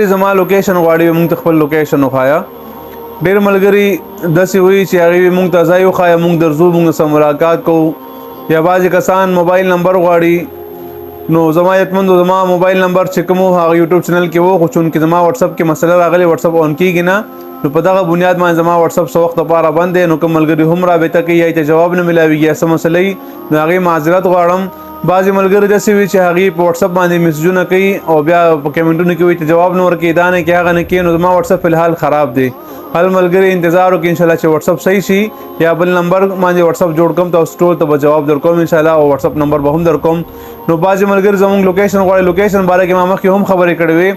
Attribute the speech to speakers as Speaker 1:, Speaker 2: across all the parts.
Speaker 1: زما لوکیشن غواړي مونږ ته خپل لوکیشن وخایا. ډېر ملګري داسې وایي چې هغې مونږ ته ځای وښایه، مونږ درځو، مونږ سره ملاقات کوو. یا بعضې کسان موبایل نمبر غواړي. نو زما یتمندو زما موبایل نمبر چې کوم هغه یوټیوب چینل کې و، خو چونکې زما وټساپ کې مسله راغلې، وټساپ اون کېږي نه، نو په دغه بنیاد باندې زما وټساپ څه وخت لپاره بند دی. نو کوم ملګري هم رابطه کوي یا ته جواب نه ملاویږي یا څه مسله وي، نو هغې معذرت غواړم. بعضې ملګري داسې وي چې هغې په وټساپ باندې میسجونه کوي او بیا په کمنټونو کې وایي ته جواب نه ورکوي، دا نه کوي، هغه نه کوي. نو زما وټساپ فلحال خراب دی. هر ملګري انتظار وکړي انشاءالله چې وټساپ صحیح شي، یا بل نمبر باندې وټساپ جوړ کوم، تاسو ټول ته به جواب درکوم انشاءالله، او وټساپ نمبر به هم درکوم. نو بعضې ملګري زموږ لوکیشن غواړي. لوکیشن باره کې ما مخکې هم خبرې کړې وې.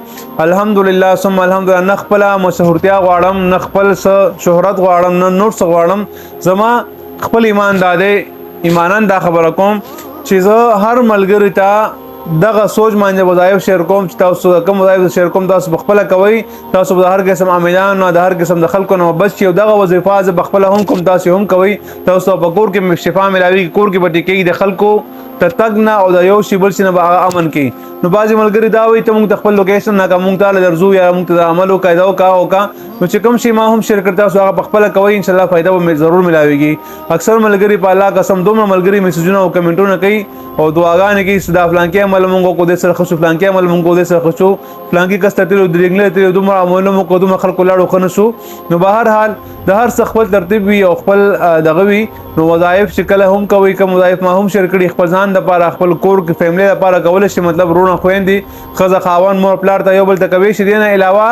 Speaker 1: الحمدلله ثم الحمدلله، نه خپله مشهورتیا غواړم، نه خپل څه شهرت غواړم، نه نور څه غواړم. زما خپل ایمان دا دی، ایماناً دا خبره کوم چې زه هر ملګري ته دغه سوچ باندې وظایف شیر کوم چې تاسو کوم وظایف شیر کوم تاسو بخپله کوئ. تاسو به د هر قسم عاملان او د هر قسم د خلکو نه بچ شئ، او دغه وظیفه زه بخپله هم کوم، تاسو هم کوئ. تاسو په کور کې شفا ملاویږي، کور کې به ټیکېږي، د خلکو ته تګ نه او د یو شي بل شي نه به هغه امن کوي. نو بعضې ملګري دا وایي ته مونږ ته خپل لوکیشن نه که مونږ ته درځو یا مونږ ته د عمل وکړه دا وکړه. نو چې کوم شي ما هم شیر کړی تاسو هغه پخپله کوئ، انشاءالله فایده به ضرور ملاویږي. اکثر ملګري په الله قسم دومره ملګري میسجونه او کمنټونه کوي او دعاګانې کوي چې دا فلانکي عمل مونږ وکړو، دې سره ښه شو، فلانکي عمل مونږ وکړو، دې سره ښه شو، فلانکي کس ته تللو، درېږلې تللو، دومره عملونه مو وکړو، دومره خلکو لاړو ښه نه شو. نو به هر حال د هر څه خپل ترتیب وي او خپل دغه وي. نو وظایف چې کله هم کوئ، کوم وظایف ما هم شیر کړي خپل ځان دپاره، خپل کور کې فیملی دپاره کولی شي، مطلب وروڼه خویندې ښځه خاوند مور پلار ته یو بل ته کوي شي، دې نه علاوه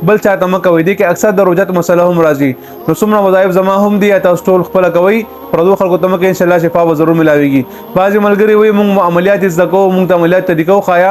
Speaker 1: بل چاته مه کوئ. دې کې اکثر د روجت مسله هم راځي. نو څومره وظایف زما هم دي، تاسو ټول خپله کوئ، پردو خلکو ته مه کوئ، انشاءالله شفا به ضرور ملاویږي. بعضې ملګري وایي مونږ عملیات زده کوو، مونږ ته عملیات طریقه وښایه.